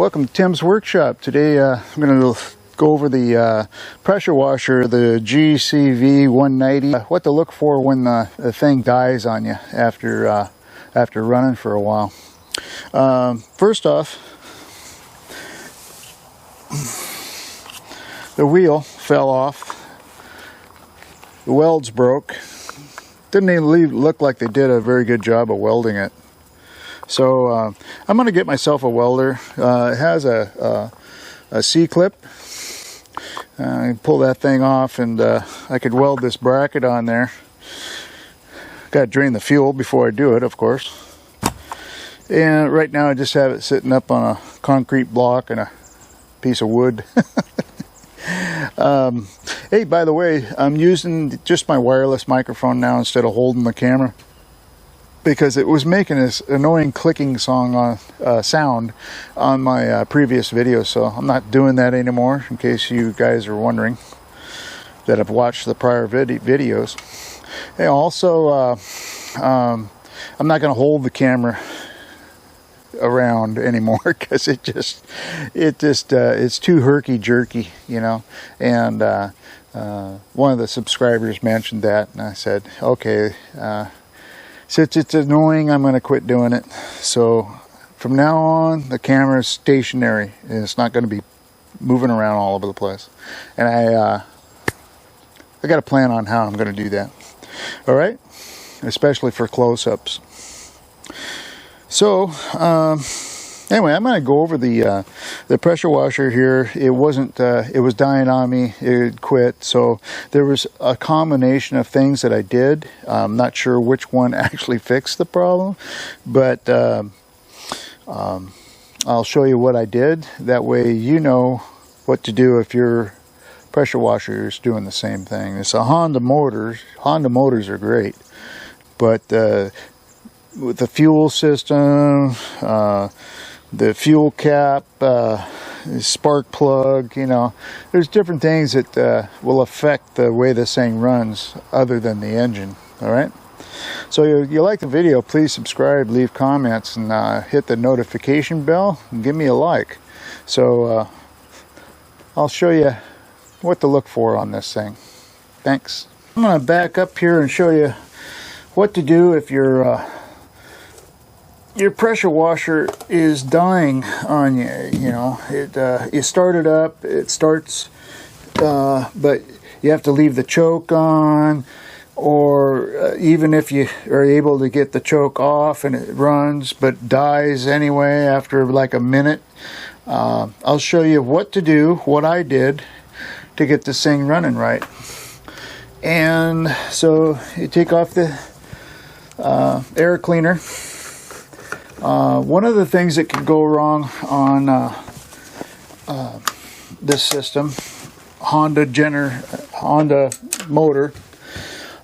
Welcome to Tim's Workshop. Today I'm going to go over the pressure washer, the GCV 190. What to look for when the thing dies on you after running for a while. First off, the wheel fell off. The welds broke. Didn't even look like they did a very good job of welding it. So I'm going to get myself a welder. It has a C-clip. I pull that thing off and I could weld this bracket on there. Got to drain the fuel before I do it, of course. And right now I just have it sitting up on a concrete block and a piece of wood. Hey, by the way, I'm using just my wireless microphone now instead of holding the camera, because it was making this annoying clicking sound on my previous video, so I'm not doing that anymore, in case you guys are wondering that have watched the prior videos. Hey, also, I'm not going to hold the camera around anymore because it's too herky-jerky, you know, and one of the subscribers mentioned that, and I said, okay, since it's annoying, I'm going to quit doing it. So from now on, the camera is stationary and it's not going to be moving around all over the place. And I got a plan on how I'm going to do that. All right, especially for close-ups. So anyway, I'm going to go over the pressure washer here. It was dying on me. It quit. So there was a combination of things that I did. I'm not sure which one actually fixed the problem, but I'll show you what I did. That way you know what to do if your pressure washer is doing the same thing. It's a Honda motors. Honda motors are great, but with the fuel system, the fuel cap, spark plug, you know, there's different things that will affect the way this thing runs other than the engine. All right, so you like the video, please subscribe, leave comments, and hit the notification bell and give me a like. So I'll show you what to look for on this thing. Thanks. I'm going to back up here and show you what to do if your pressure washer is dying on you. You know, you start it up, it starts, but you have to leave the choke on, or even if you are able to get the choke off and it runs but dies anyway after like a minute. I'll show you what to do, what I did to get this thing running right. And so you take off the air cleaner. One of the things that can go wrong on this system, Honda motor,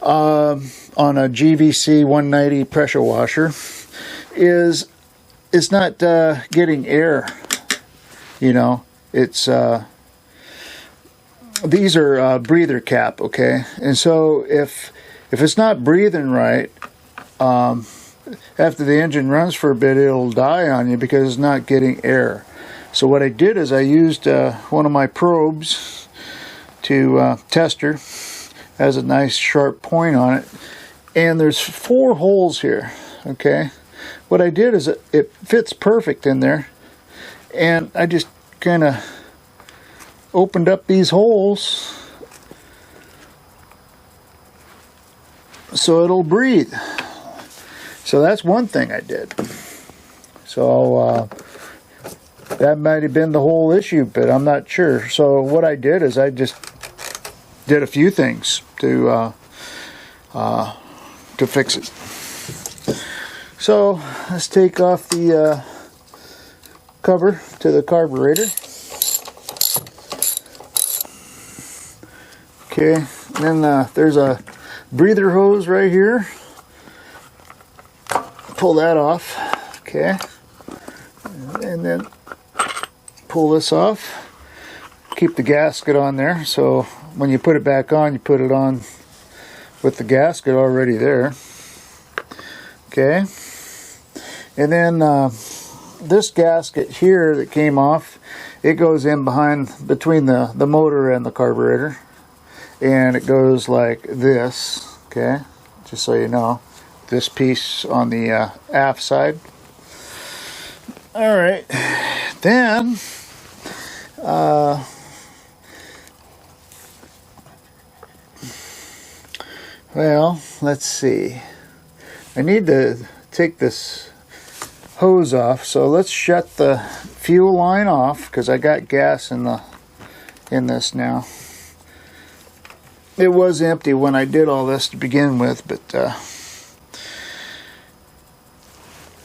on a GVC 190 pressure washer, is it's not getting air. You know, it's these are breather cap, okay, and so if it's not breathing right, after the engine runs for a bit, it'll die on you because it's not getting air. So what I did is I used one of my probes to tester. Has a nice sharp point on it, and there's 4 holes here. Okay, what I did is it fits perfect in there, and I just kind of opened up these holes so it'll breathe. So that's one thing I did. So that might have been the whole issue, but I'm not sure. So what I did is I just did a few things to fix it. So let's take off the cover to the carburetor. Okay, and then there's a breather hose right here. Pull that off, okay, and then pull this off. Keep the gasket on there, so when you put it back on, you put it on with the gasket already there. Okay, and then this gasket here that came off, it goes in behind between the motor and the carburetor, and it goes like this. Okay, just so you know, this piece on the aft side. All right, then well, let's see. I need to take this hose off, so let's shut the fuel line off because I got gas in this now. It was empty when I did all this to begin with, but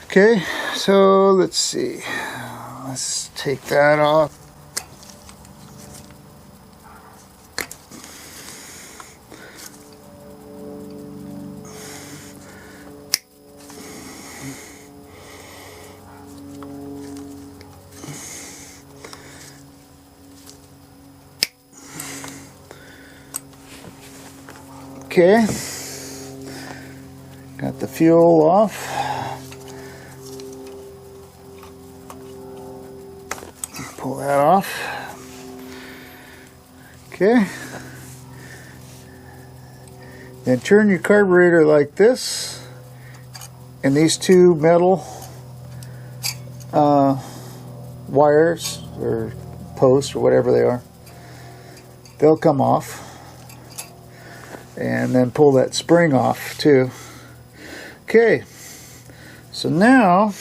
okay, so let's see. Let's take that off. Okay, got the fuel off. Pull that off. Okay, then turn your carburetor like this, and these two metal wires or posts or whatever they are, they'll come off. And then pull that spring off too. Okay, so now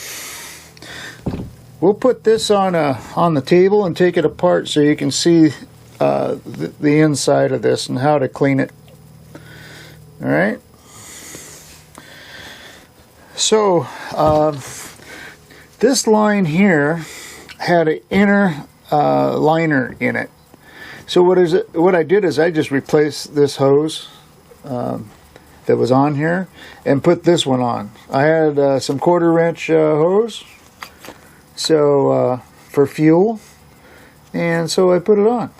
we'll put this on the table and take it apart so you can see the inside of this and how to clean it. All right. So this line here had an inner liner in it. So what I did is I just replaced this hose that was on here and put this one on. I had some 1/4 inch hose, so for fuel, and so I put it on.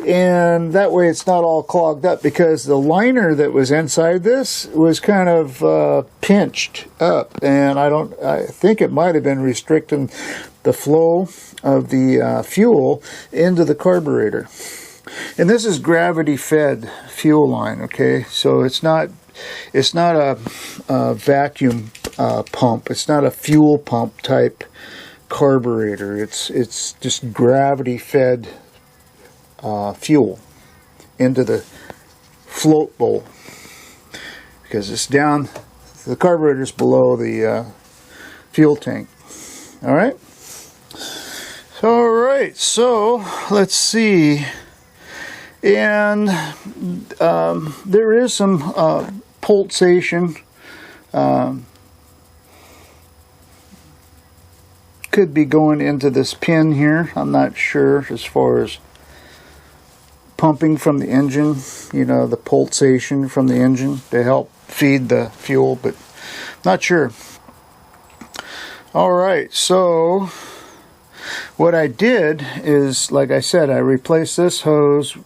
And that way it's not all clogged up, because the liner that was inside this was kind of pinched up, and I think it might have been restricting the flow of the fuel into the carburetor. And this is gravity fed fuel line, okay? So it's not a vacuum pump. It's not a fuel pump type carburetor. It's just gravity fed fuel into the float bowl, because it's down, the carburetor's below the fuel tank. All right. So let's see. And there is some pulsation. Could be going into this pin here. I'm not sure, as far as pumping from the engine, you know, the pulsation from the engine to help feed the fuel, but not sure. All right, so what I did is, like I said, I replaced this hose,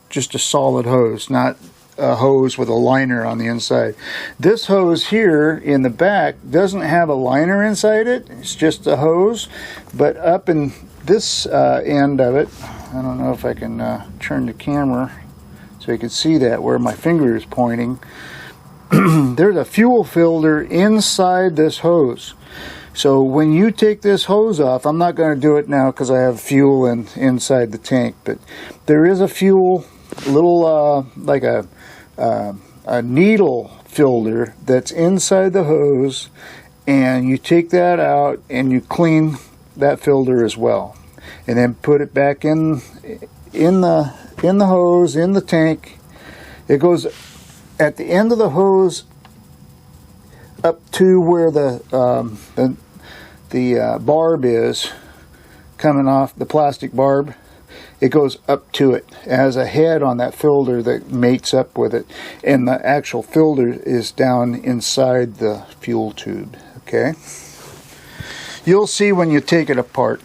just a solid hose, not a hose with a liner on the inside. This hose here in the back doesn't have a liner inside it. It's just a hose, but up in this end of it, I don't know if I can turn the camera so you can see that where my finger is pointing. There's a fuel filter inside this hose. So when you take this hose off, I'm not going to do it now because I have fuel inside the tank, but there is a fuel, little like a needle filter that's inside the hose, and you take that out and you clean that filter as well, and then put it back in the hose, in the tank. It goes at the end of the hose up to where the barb is coming off, the plastic barb. It goes up to it. It has a head on that filter that mates up with it, and the actual filter is down inside the fuel tube. Okay, you'll see when you take it apart,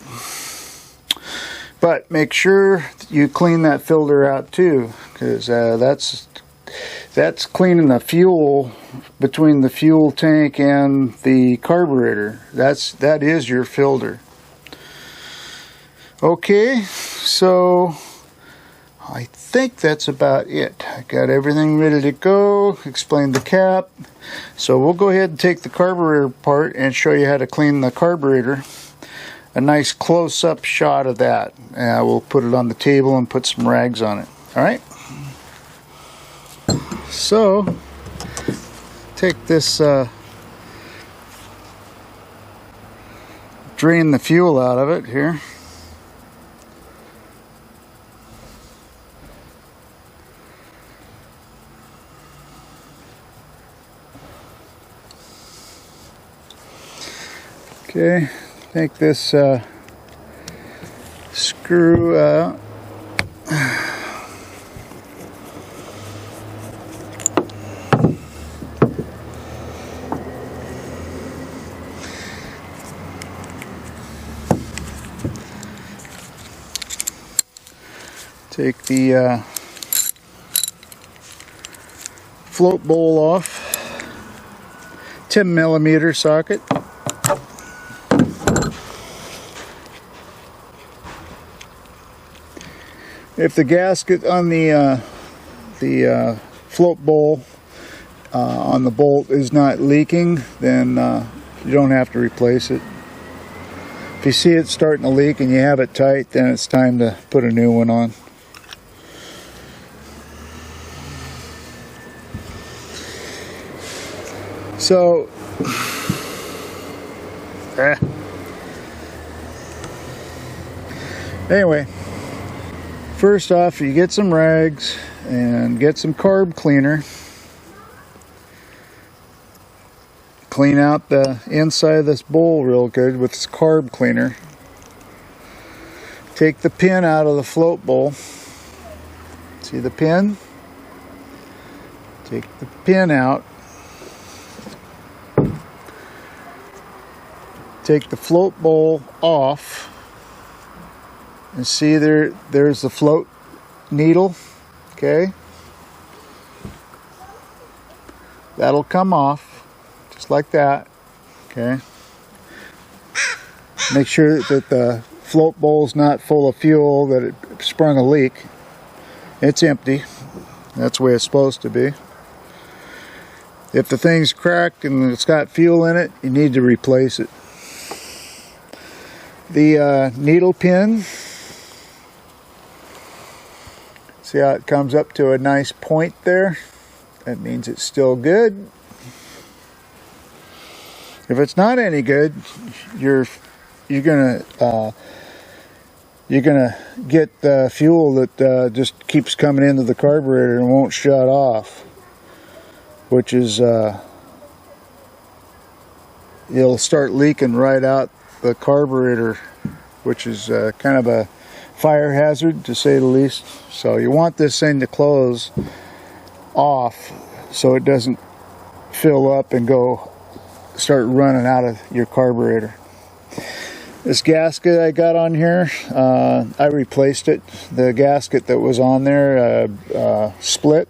but make sure you clean that filter out too, because that's that's cleaning the fuel between the fuel tank and the carburetor. That is your filter. Okay, so I think that's about it. I got everything ready to go, explained the cap. So we'll go ahead and take the carburetor apart and show you how to clean the carburetor. A nice close-up shot of that. We'll put it on the table and put some rags on it. Alright? So, take this, drain the fuel out of it here. Okay, take this screw out. Take the float bowl off, 10mm socket. If the gasket on the float bowl on the bolt is not leaking, then you don't have to replace it. If you see it starting to leak and you have it tight, then it's time to put a new one on. So, anyway, first off, you get some rags and get some carb cleaner. Clean out the inside of this bowl real good with this carb cleaner. Take the pin out of the float bowl. See the pin? Take the pin out. Take the float bowl off. And see there's the float needle, okay? That'll come off, just like that, okay? Make sure that the float bowl's not full of fuel, that it sprung a leak. It's empty. That's the way it's supposed to be. If the thing's cracked and it's got fuel in it, you need to replace it. The needle pin, see how it comes up to a nice point there? That means it's still good. If it's not any good, you're gonna get fuel that just keeps coming into the carburetor and won't shut off, which is it'll start leaking right out the carburetor, which is kind of a fire hazard, to say the least. So you want this thing to close off so it doesn't fill up and start running out of your carburetor. This gasket I got on here, I replaced it. The gasket that was on there split,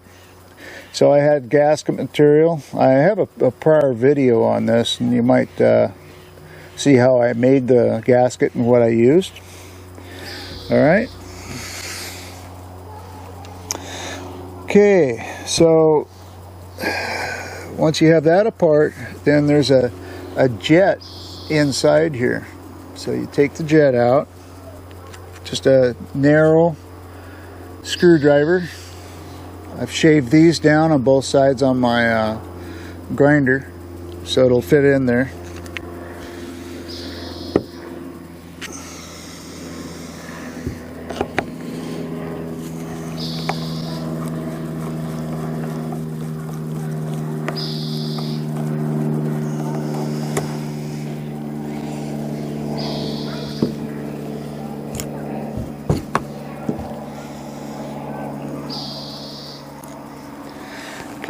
so I had gasket material. I have a prior video on this, and you might see how I made the gasket and what I used. Alright. Okay, so once you have that apart, then there's a jet inside here. So you take the jet out, just a narrow screwdriver. I've shaved these down on both sides on my grinder, so it'll fit in there.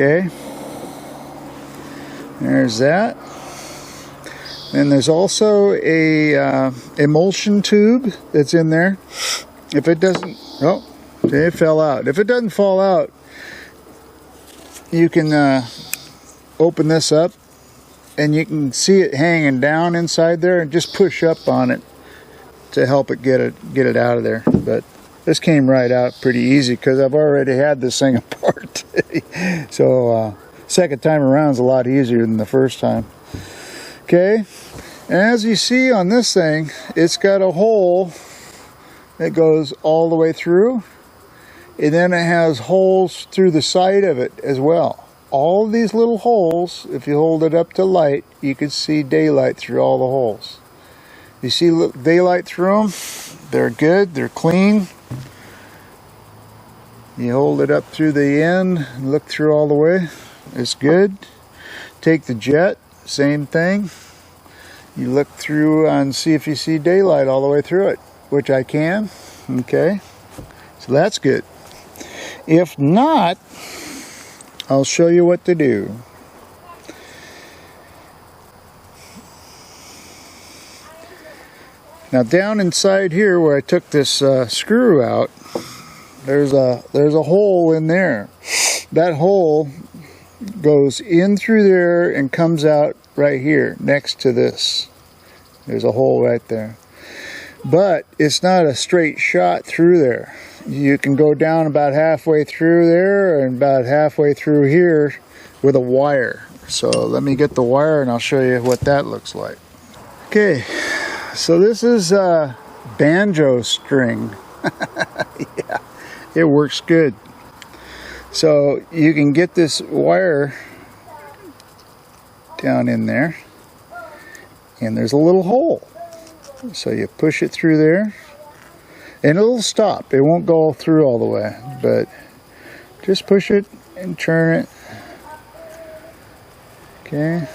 Okay, there's that. And there's also a emulsion tube that's in there. If it doesn't, oh, it fell out. If it doesn't fall out, you can open this up and you can see it hanging down inside there, and just push up on it to help it get it out of there. But this came right out pretty easy because I've already had this thing apart. So second time around is a lot easier than the first time. Okay, and as you see on this thing, it's got a hole that goes all the way through, and then it has holes through the side of it as well. All of these little holes, if you hold it up to light, you can see daylight through all the holes. You see daylight through them? They're good, they're clean. You hold it up through the end and look through all the way. It's good. Take the jet, same thing. You look through and see if you see daylight all the way through it, which I can. Okay, so that's good. If not, I'll show you what to do. Now down inside here where I took this screw out, there's a hole in there. That hole goes in through there and comes out right here next to this. There's a hole right there. But it's not a straight shot through there. You can go down about halfway through there and about halfway through here with a wire. So let me get the wire and I'll show you what that looks like. Okay, so this is banjo string. Yeah, it works good. So you can get this wire down in there, and there's a little hole. So you push it through there, and it'll stop. It won't go through all the way, but just push it and turn it. Okay,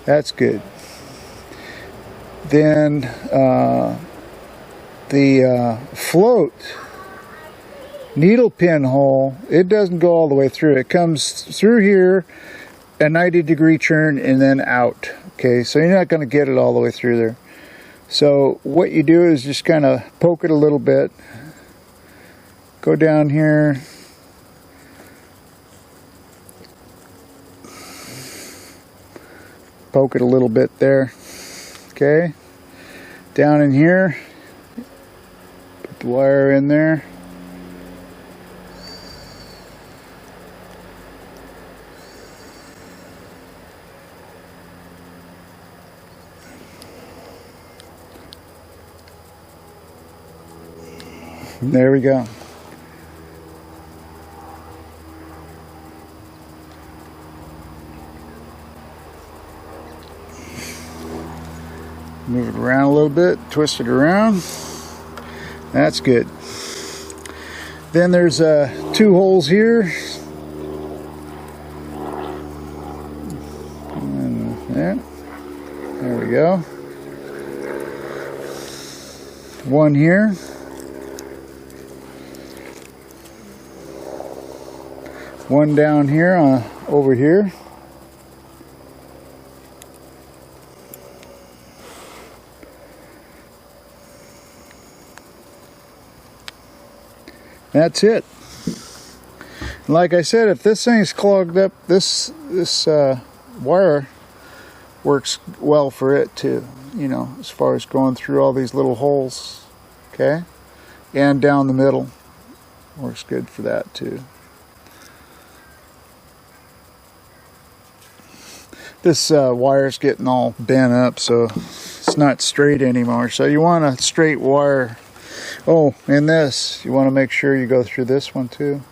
that's good. Then the float needle pin hole, it doesn't go all the way through. It comes through here, a 90-degree turn, and then out. Okay, so you're not going to get it all the way through there. So what you do is just kind of poke it a little bit. Go down here. Poke it a little bit there. Okay. Down in here. Put the wire in there. There we go. Move it around a little bit, twist it around. That's good. Then there's two holes here. And there we go. One here. One down here over here. That's it. Like I said, if this thing's clogged up, this wire works well for it too. You know, as far as going through all these little holes, okay, and down the middle, works good for that too. This wire's getting all bent up, so it's not straight anymore. So you want a straight wire. Oh, and this, you want to make sure you go through this one too.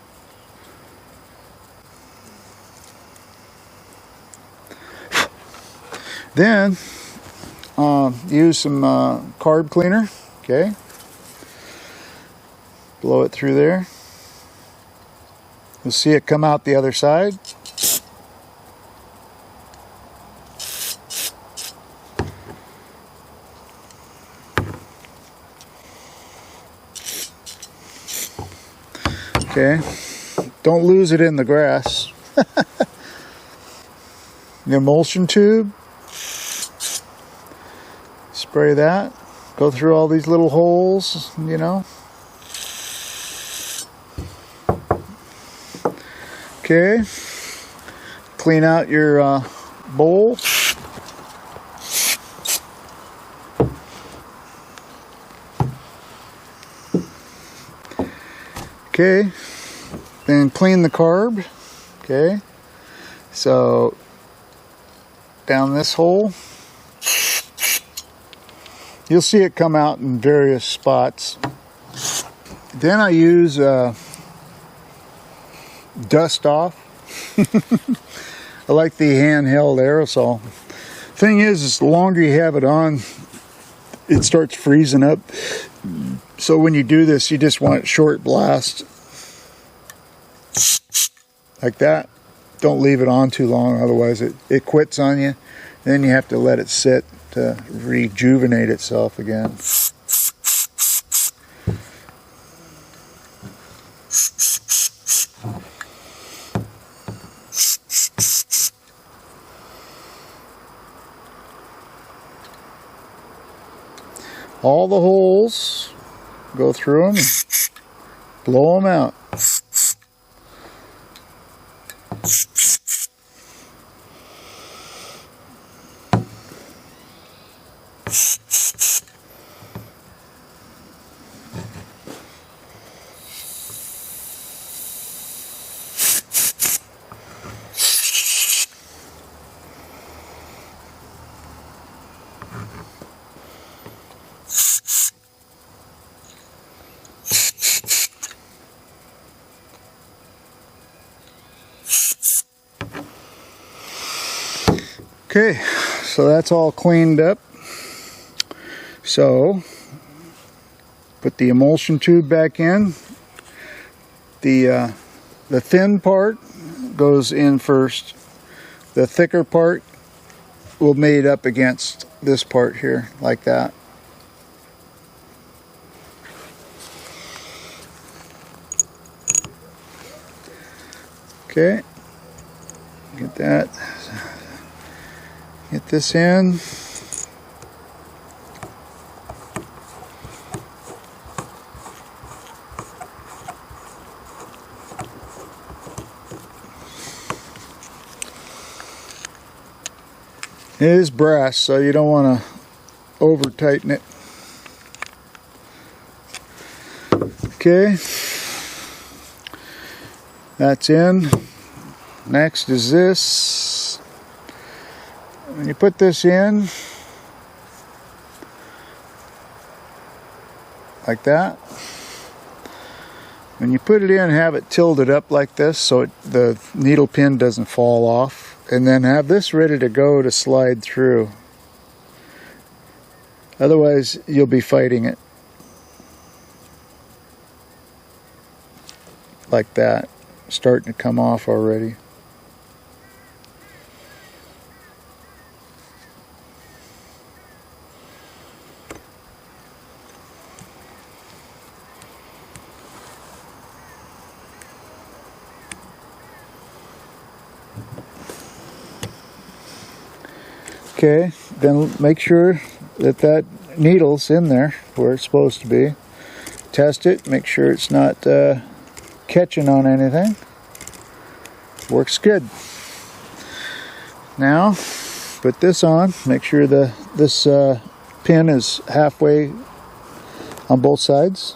Then use some carb cleaner. Okay, blow it through there. You'll see it come out the other side. Okay, don't lose it in the grass. The emulsion tube, spray that, go through all these little holes, you know. Okay, clean out your bowl. Okay, then clean the carb. Okay, so down this hole. You'll see it come out in various spots. Then I use dust off. I like the handheld aerosol. Thing is the longer you have it on, it starts freezing up. So when you do this, you just want short blast. Like that. Don't leave it on too long, otherwise it quits on you. Then you have to let it sit to rejuvenate itself again. All the holes, go through them and blow them out. Okay, so that's all cleaned up. So, put the emulsion tube back in. The thin part goes in first. The thicker part will mate up against this part here, like that. Okay, get that. Get this in. It is brass, so you don't want to over tighten it. Okay, that's in. Next is this. When you put this in, like that, when you put it in, have it tilted up like this so the needle pin doesn't fall off, and then have this ready to go to slide through. Otherwise, you'll be fighting it. Like that, starting to come off already. Okay, then make sure that needle's in there where it's supposed to be. Test it, make sure it's not catching on anything. Works good. Now, put this on, make sure this pin is halfway on both sides.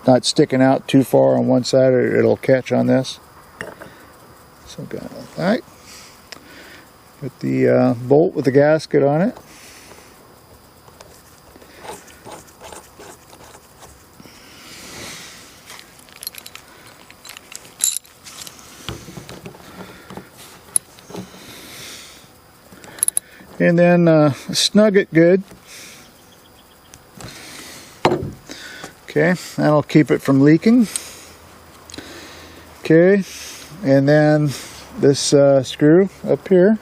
Not sticking out too far on one side or it'll catch on this. So got it like that. Put the bolt with the gasket on it. And then snug it good. Okay, that'll keep it from leaking. Okay, and then this screw up here.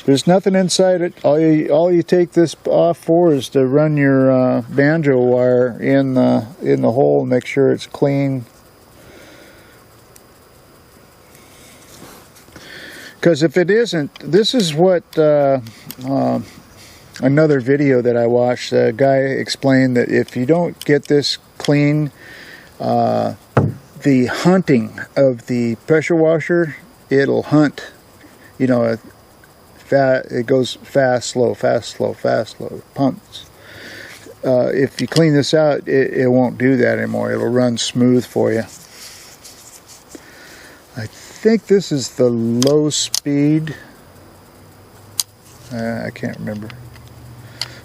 There's nothing inside it. All you take this off for is to run your banjo wire in the hole and make sure it's clean. Because if it isn't, this is what another video that I watched, a guy explained that if you don't get this clean, the hunting of the pressure washer, it'll hunt, you know, it goes fast, slow, fast, slow, fast, slow, pumps. If you clean this out, it won't do that anymore. It'll run smooth for you. I think this is the low speed. I can't remember.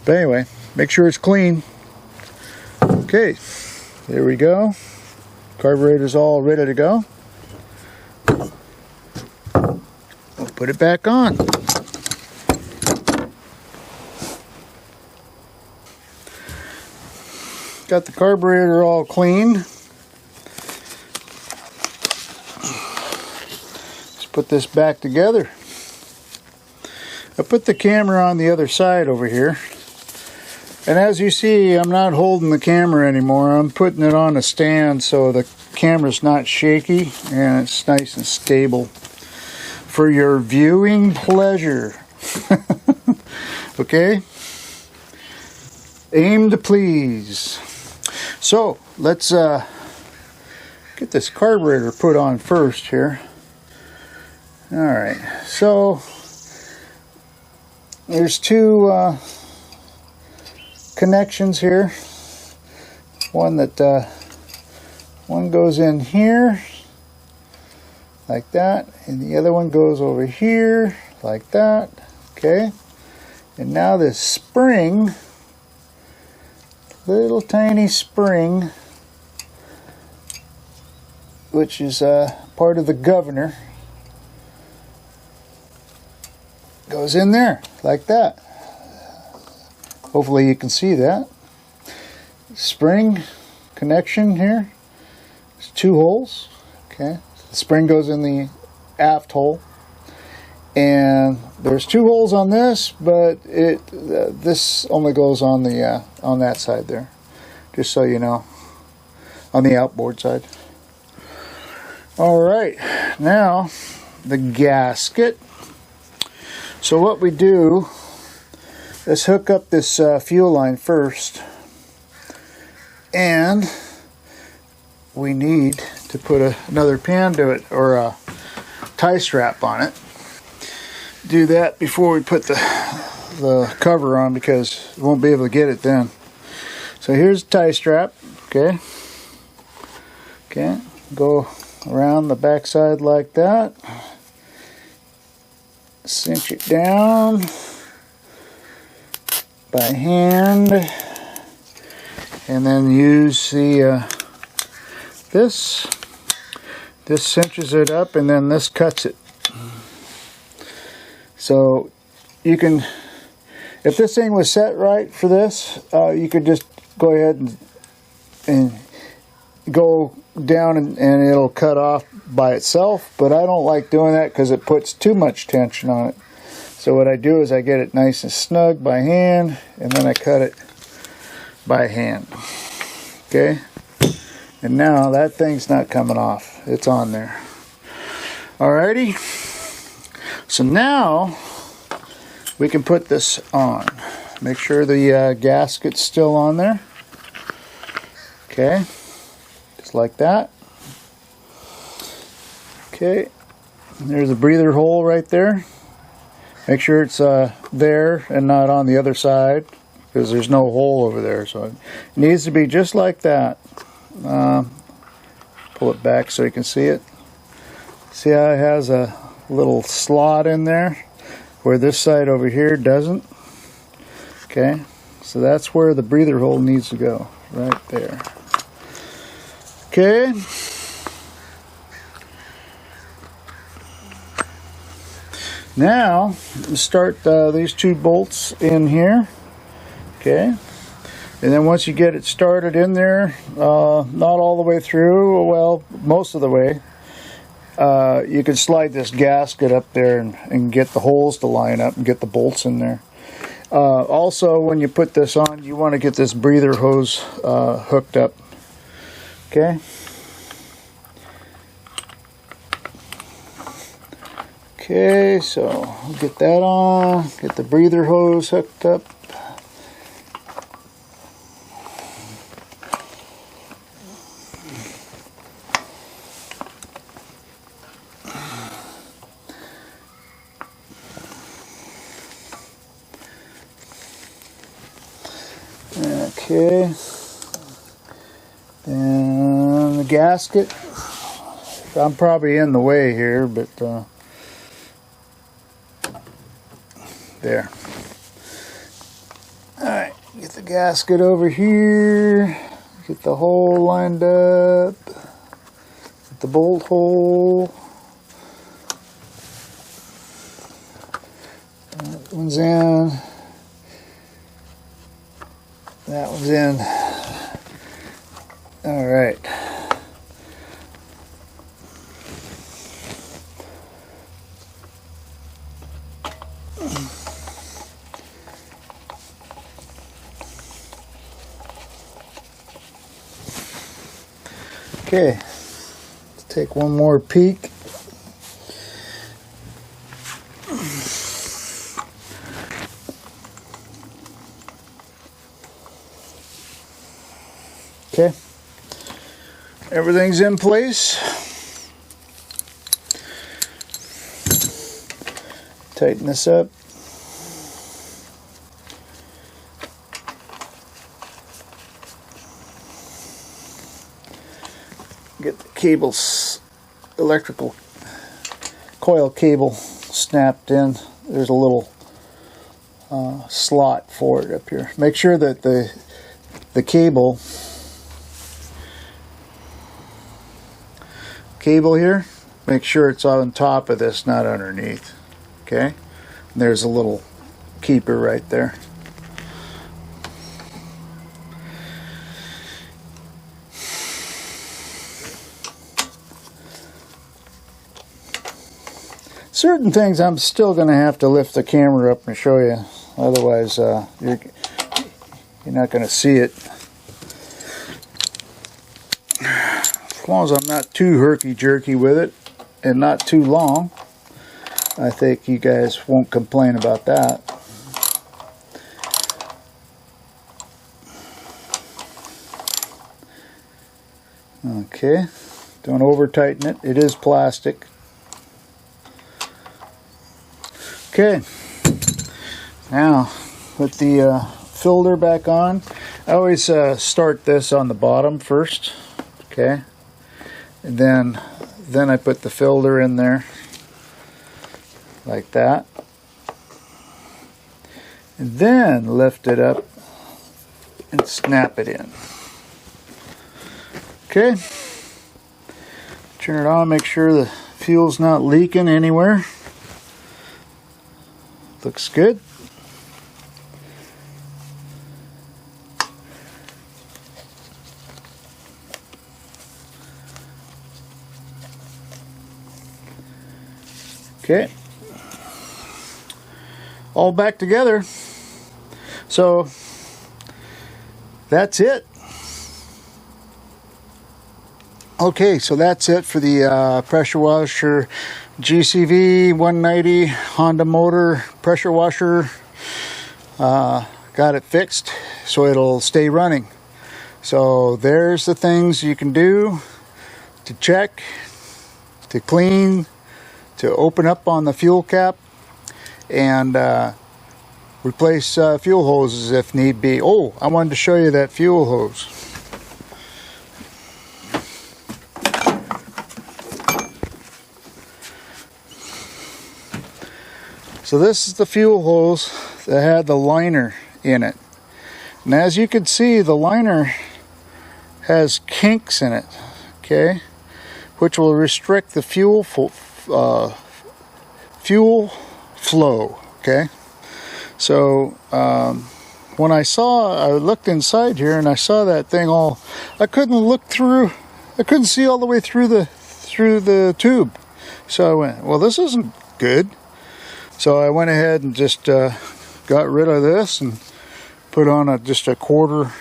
But anyway, make sure it's clean. Okay, there we go. Carburetor's all ready to go. We'll put it back on. Got the carburetor all clean. Let's put this back together. I put the camera on the other side over here. And as you see, I'm not holding the camera anymore. I'm putting it on a stand so the camera's not shaky and it's nice and stable for your viewing pleasure. Okay? Aim to please. So, let's get this carburetor put on first here. Alright, so there's two connections here. One goes in here like that, and the other one goes over here like that. Okay, and now this spring, little tiny spring, which is part of the governor, goes in there like that. Hopefully you can see that. Spring connection here. There's two holes. Okay, the spring goes in the aft hole, and there's two holes on this, but this only goes on the on that side there. Just so you know, on the outboard side. All right, now the gasket. So what we do, let's hook up this fuel line first, and we need to put another pan to it, or a tie strap on it. Do that before we put the cover on, because we won't be able to get it then. So here's the tie strap. Okay, go around the back side like that, cinch it down by hand, and then use the this cinches it up, and then this cuts it. So you can, if this thing was set right for this, you could just go ahead and go down and it'll cut off by itself, but I don't like doing that because it puts too much tension on it. So what I do is I get it nice and snug by hand, and then I cut it by hand. Okay, and now that thing's not coming off, it's on there. Alrighty, so now we can put this on. Make sure the gasket's still on there. Okay, just like that. Okay, there's a breather hole right there. Make sure it's there and not on the other side, because there's no hole over there. So it needs to be just like that. Pull it back so you can see it. See how it has a little slot in there where this side over here doesn't? Okay, so that's where the breather hole needs to go, right there. Okay. Now, start these two bolts in here. Okay. And then once you get it started in there, not all the way through, well, most of the way, you can slide this gasket up there and get the holes to line up and get the bolts in there. Also, when you put this on, you want to get this breather hose hooked up. Okay. Okay, so we'll get that on, get the breather hose hooked up. Okay. And the gasket. I'm probably in the way here, but there. Alright, get the gasket over here. Get the hole lined up. Get the bolt hole. That one's in. That one's in. Alright. Okay, let's take one more peek. Okay, everything's in place. Tighten this up. Get the cables, electrical coil cable snapped in. There's a little slot for it up here. Make sure that the cable here, make sure it's on top of this, not underneath. Okay, and there's a little keeper right there. Certain things I'm still going to have to lift the camera up and show you, otherwise you're not going to see it. As long as I'm not too herky-jerky with it and not too long, I think you guys won't complain about that. Okay, don't over tighten it. It is plastic. Okay, now put the filter back on. I always start this on the bottom first. Okay, and then I put the filter in there like that, and then lift it up and snap it in. Okay, turn it on, make sure the fuel's not leaking anywhere. Looks good. Okay, all back together. So that's it. Okay, so that's it for the pressure washer GCV 190 Honda motor pressure washer. Got it fixed so it'll stay running. So there's the things you can do to check, to clean, to open up on the fuel cap, and replace fuel hoses if need be. Oh, I wanted to show you that fuel hose. So this is the fuel hose that had the liner in it. And as you can see, the liner has kinks in it, okay, which will restrict the fuel flow, okay. So when I looked inside here and I saw that thing all, I couldn't see all the way through the tube. So I went, well, this isn't good. So I went ahead and just got rid of this and put on just a quarter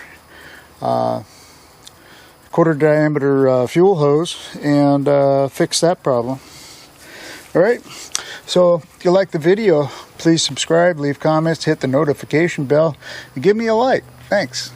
diameter fuel hose and fixed that problem. Alright, so if you like the video, please subscribe, leave comments, hit the notification bell, and give me a like. Thanks.